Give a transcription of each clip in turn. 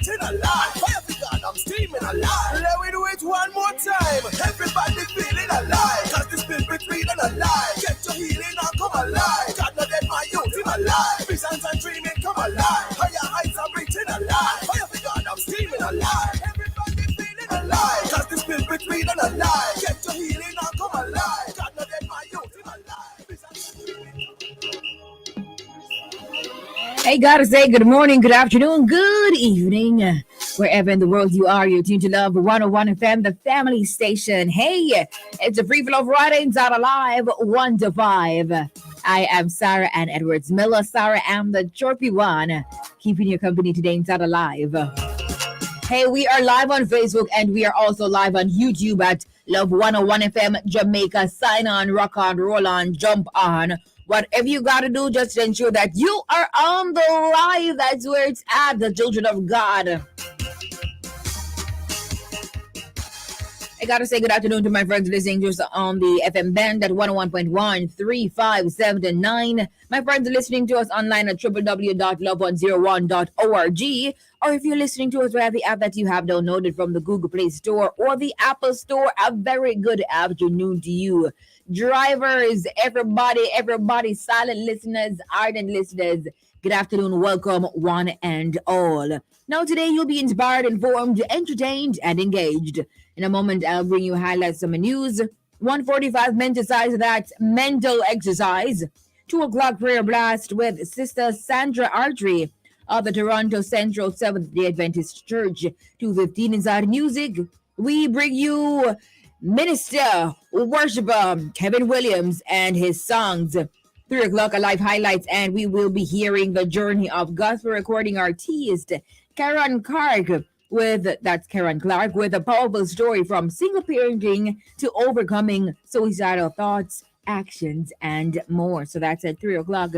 breathing alive. Fire for God, I'm steaming alive. Let me do it one more time. Everybody feeling alive. Cause the spirit breathing alive. Get your healing and come alive. God not dead, my youth in alive. Visions and dreaming come alive. Higher heights are breathing alive. Fire for God, I'm steaming alive. Everybody feeling alive. Cause the spirit breathing alive. Get your healing and come alive. God not dead, my youth in alive. Visions and dreaming. Hey, gotta say good morning, good afternoon, good evening. Wherever in the world you are, you're tuned to Love 101 FM, the family station. Hey, it's a free flow Friday, Inside Alive 1 to 5. I am Sara-Ann Edwards Miller. Sara-Ann, the chirpy one, keeping you company today Inside Alive. Hey, we are live on Facebook and we are also live on YouTube at Love 101 FM Jamaica. Sign on, rock on, roll on, jump on. Whatever you got to do, just to ensure that you are on the live. That's where it's at, the children of God. I got to say good afternoon to my friends listening to us on the FM band at 101.1, 3, 5, 7, and 9. My friends listening to us online at www.love101.org. Or if you're listening to us via the app that you have downloaded from the Google Play Store or the Apple Store, a very good afternoon to you. Drivers, everybody, silent listeners, ardent listeners, good afternoon, welcome one and all. Now today you'll be inspired, informed, entertained, and engaged. In a moment, I'll bring you highlights of the news. 1:45 mental that mental exercise. 2 o'clock prayer blast with Sister Sandra Artry of the Toronto Central Seventh-day Adventist Church. 2:15 inside music. We bring you minister, worshiper Kevin Williams and his songs. 3 o'clock, a live highlights, and we will be hearing the journey of gospel recording artist Karen Clark with a powerful story from single parenting to overcoming suicidal thoughts, actions, and more. So that's at 3 o'clock.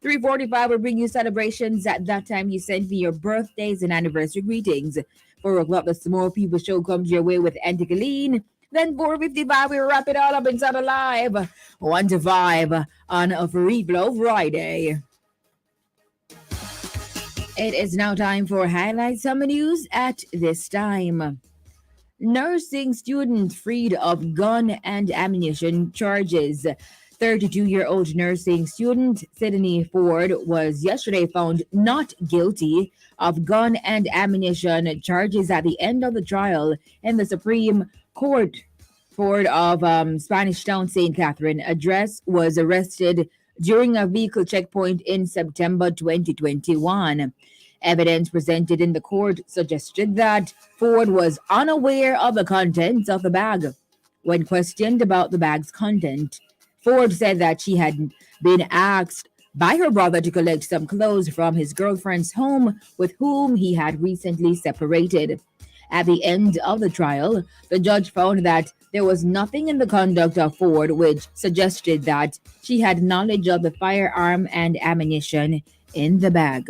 3:45 will bring you celebrations. At that time, you send me your birthdays and anniversary greetings. 4 o'clock, the Small People Show comes your way with Auntie Colleen. Then 4:55, we wrap it all up inside Alive 1 to 5 on a Free Flow Friday. It is now time for Highlight Summer News at this time. Nursing student freed of gun and ammunition charges. 32-year-old nursing student Sydney Ford was yesterday found not guilty of gun and ammunition charges at the end of the trial in the Supreme Court. Ford of Spanish Town, St. Catherine address was arrested during a vehicle checkpoint in September 2021. Evidence presented in the court suggested that Ford was unaware of the contents of the bag. When questioned about the bag's content, Ford said that she had been asked by her brother to collect some clothes from his girlfriend's home with whom he had recently separated. At the end of the trial, the judge found that there was nothing in the conduct of Ford which suggested that she had knowledge of the firearm and ammunition in the bag.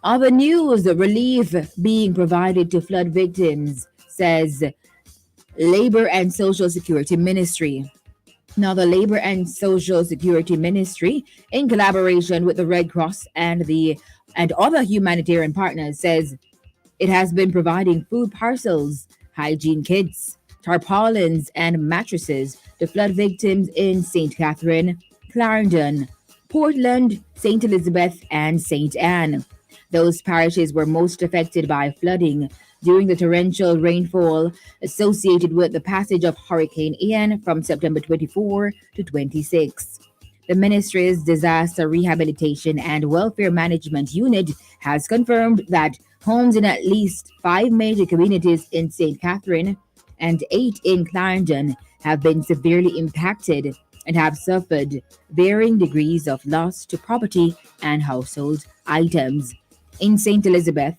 Other news, relief being provided to flood victims, says Labor and Social Security Ministry. Now, the Labor and Social Security Ministry, in collaboration with the Red Cross and other humanitarian partners, says it has been providing food parcels, hygiene kits, tarpaulins, and mattresses to flood victims in St. Catherine, Clarendon, Portland, St. Elizabeth, and St. Anne. Those parishes were most affected by flooding during the torrential rainfall associated with the passage of Hurricane Ian from September 24 to 26. The ministry's Disaster Rehabilitation and Welfare Management Unit has confirmed that homes in at least 5 major communities in St. Catherine and 8 in Clarendon have been severely impacted and have suffered varying degrees of loss to property and household items. In St. Elizabeth,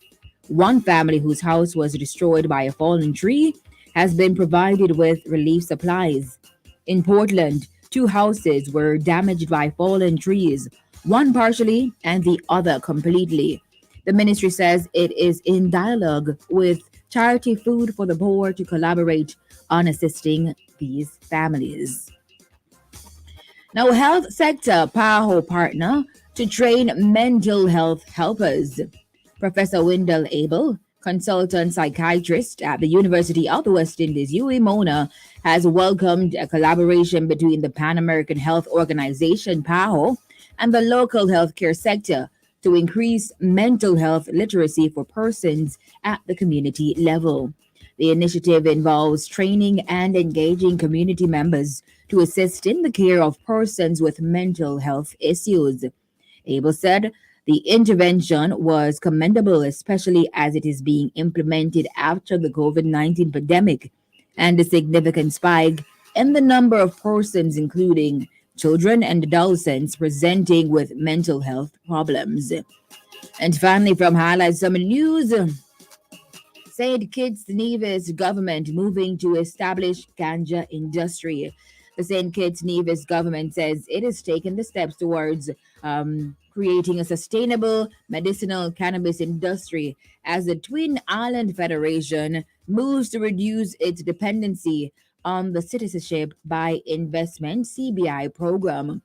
one family whose house was destroyed by a fallen tree has been provided with relief supplies. In Portland, 2 houses were damaged by fallen trees, one partially and the other completely. The ministry says it is in dialogue with Charity Food for the Poor to collaborate on assisting these families. Now, health sector PAHO partner to train mental health helpers. Professor Wendell Abel, consultant psychiatrist at the University of the West Indies, UEMONA, has welcomed a collaboration between the Pan American Health Organization, PAHO, and the local healthcare sector to increase mental health literacy for persons at the community level. The initiative involves training and engaging community members to assist in the care of persons with mental health issues. Abel said the intervention was commendable, especially as it is being implemented after the COVID-19 pandemic and a significant spike in the number of persons, including children and adolescents, presenting with mental health problems. And finally, from Highlights Summer News, St. Kitts Nevis government moving to establish ganja industry. The St. Kitts Nevis government says it has taken the steps towards creating a sustainable medicinal cannabis industry as the Twin Island Federation moves to reduce its dependency on the Citizenship by Investment CBI program.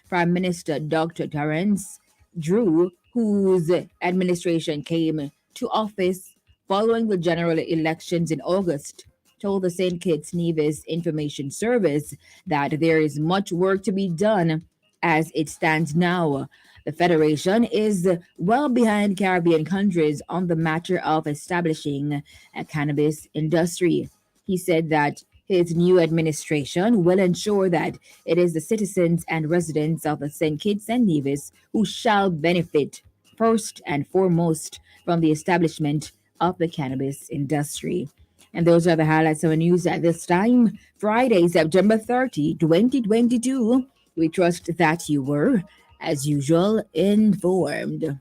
Prime Minister Dr. Terence Drew, whose administration came to office following the general elections in August, told the St. Kitts Nevis Information Service that there is much work to be done as it stands now. The Federation is well behind Caribbean countries on the matter of establishing a cannabis industry. He said that his new administration will ensure that it is the citizens and residents of the St. Kitts and Nevis who shall benefit first and foremost from the establishment of the cannabis industry. And those are the highlights of the news at this time, Friday, September 30, 2022. We trust that you were, as usual, informed.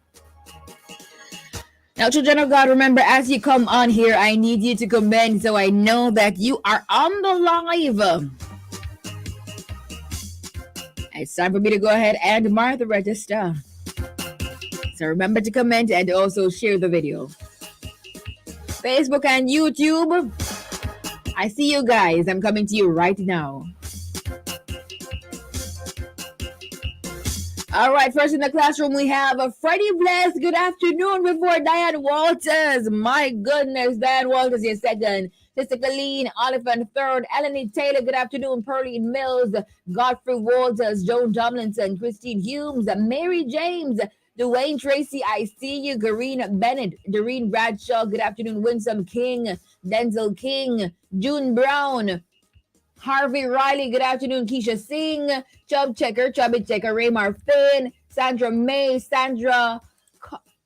Now, children of God, remember, as you come on here, I need you to comment so I know that you are on the live. It's time for me to go ahead and mark the register. So remember to comment and also share the video. Facebook and YouTube, I see you guys. I'm coming to you right now. All right, first in the classroom, we have Freddie Bless. Good afternoon before Diane Walters. My goodness, Diane Walters, your second. Sister Colleen Oliphant, third. Eleni Taylor, good afternoon. Pearline Mills, Godfrey Walters, Joan Tomlinson, Christine Humes, Mary James, Dwayne Tracy, I see you. Gareen Bennett, Doreen Bradshaw, good afternoon. Winsome King, Denzel King, June Brown, Harvey Riley, good afternoon. Keisha Singh, Chubby Checker, Raymar Finn, Sandra May, Sandra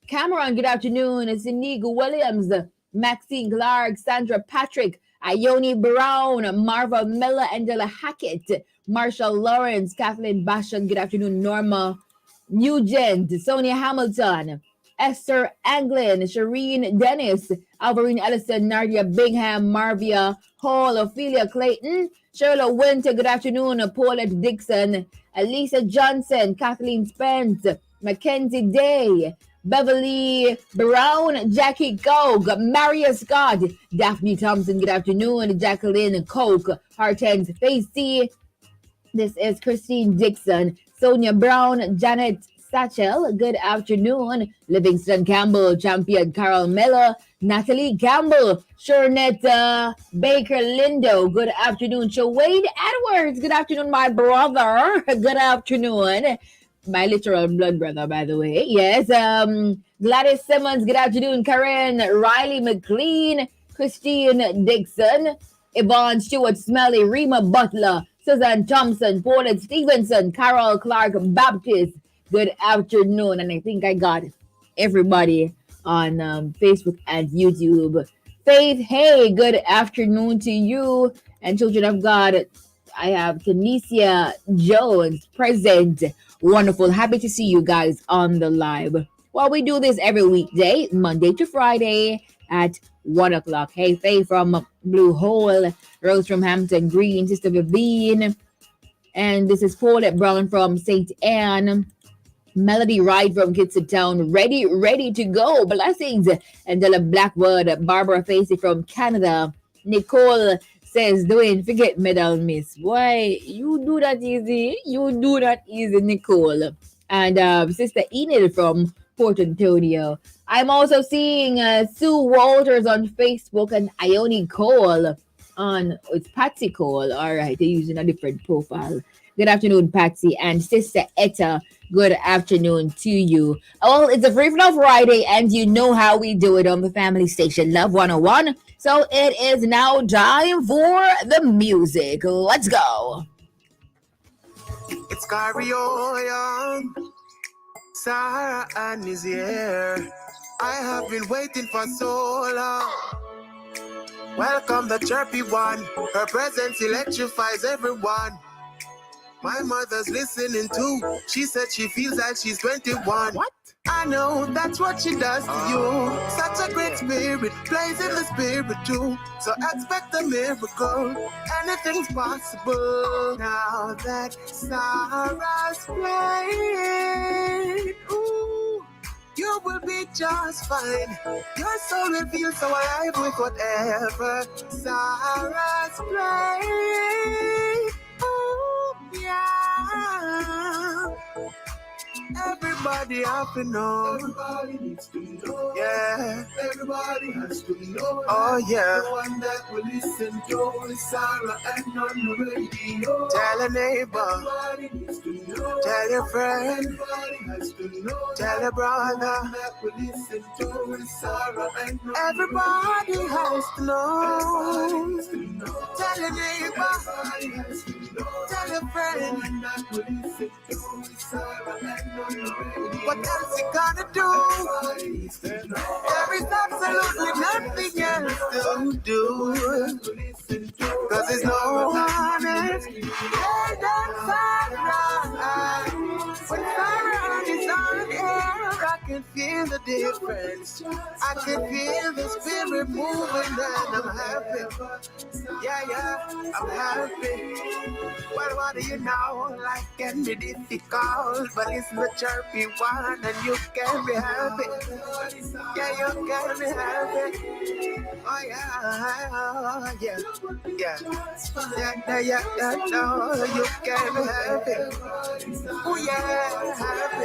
Cameron, good afternoon. Sinigo Williams, Maxine Clark, Sandra Patrick, Ione Brown, Marva Miller, Angela Hackett, Marshall Lawrence, Kathleen Basham, good afternoon. Norma Nugent, Sonia Hamilton, Esther Anglin, Shireen Dennis, Alvarine Ellison, Nadia Bingham, Marvia Hall, Ophelia Clayton, Shirley Winter, good afternoon, Paulette Dixon, Elisa Johnson, Kathleen Spence, Mackenzie Day, Beverly Brown, Jackie Gog, Maria Scott, Daphne Thompson, good afternoon, Jacqueline Coke, Hortense Facey, this is Christine Dixon, Sonia Brown, Janet Satchel, good afternoon. Livingston Campbell, Champion Carol Miller, Natalie Campbell, Shernette Baker Lindo, good afternoon. Wade Edwards, good afternoon, my brother. Good afternoon. My literal blood brother, by the way. Yes. Gladys Simmons, good afternoon. Karen Riley McLean, Christine Dixon, Yvonne Stewart Smelly, Rima Butler, Susan Thompson, Paulette Stevenson, Carol Clark Baptist, good afternoon. And I think I got everybody on Facebook and YouTube. Faith, hey, good afternoon to you. And children of God, I have Tanisha Jones present. Wonderful. Happy to see you guys on the live. Well, we do this every weekday, Monday to Friday at 1 o'clock. Hey, Faith from Blue Hole, Rose from Hampton Green, Sister Vivian, and this is Paulette Brown from St. Anne, Melody Wright from Kitson Town, ready to go. Blessings. Angela Blackwood, Barbara Facey from Canada, Nicole says, Dwayne, forget medal, miss. Why? You do that easy. You do that easy, Nicole. And Sister Enid from Port Antonio. I'm also seeing Sue Walters on Facebook and Ione Cole on it's Patsy Cole. All right, they're using a different profile. Good afternoon, Patsy and Sister Etta. Good afternoon to you. Well, it's a Free Flow Friday, and you know how we do it on the family station Love 101. So it is now time for the music. Let's go. It's karaoke. Sara-Ann is here. I have been waiting for so long. Welcome the chirpy one. Her presence electrifies everyone. My mother's listening too. She said she feels like she's 21. What? I know that's what she does to you. Such a great spirit, plays in the spirit too. So expect a miracle. Anything's possible. Now that Sarah's playing, ooh, you will be just fine. Your soul will feel so alive with whatever Sarah's playing. Ooh, yeah. Everybody have to know. Everybody needs to know. Yeah. Everybody has to know. Oh yeah. The one that will listen to is Sara-Ann on the radio. Tell a neighbor. Everybody needs to know. Tell your friend. Everybody has to know. Tell a brother. The one that will listen to is Sara-Ann. Everybody has to know. Everybody needs to know. Tell your neighbor. Everybody has to know. Tell your friend. The one that will listen to is Sara-Ann. What else you gonna do? There is absolutely nothing else to do. Cause there's no one else. And that's Sarah. When Sara-Ann is on air, I can feel the difference. I can feel the spirit moving and I'm happy. Yeah, I'm happy. Well, what do you know? Life can be difficult, but it's the chirpy one, and you can be happy. Yeah, you can be happy. Oh yeah. No, you can be happy. Oh yeah, happy.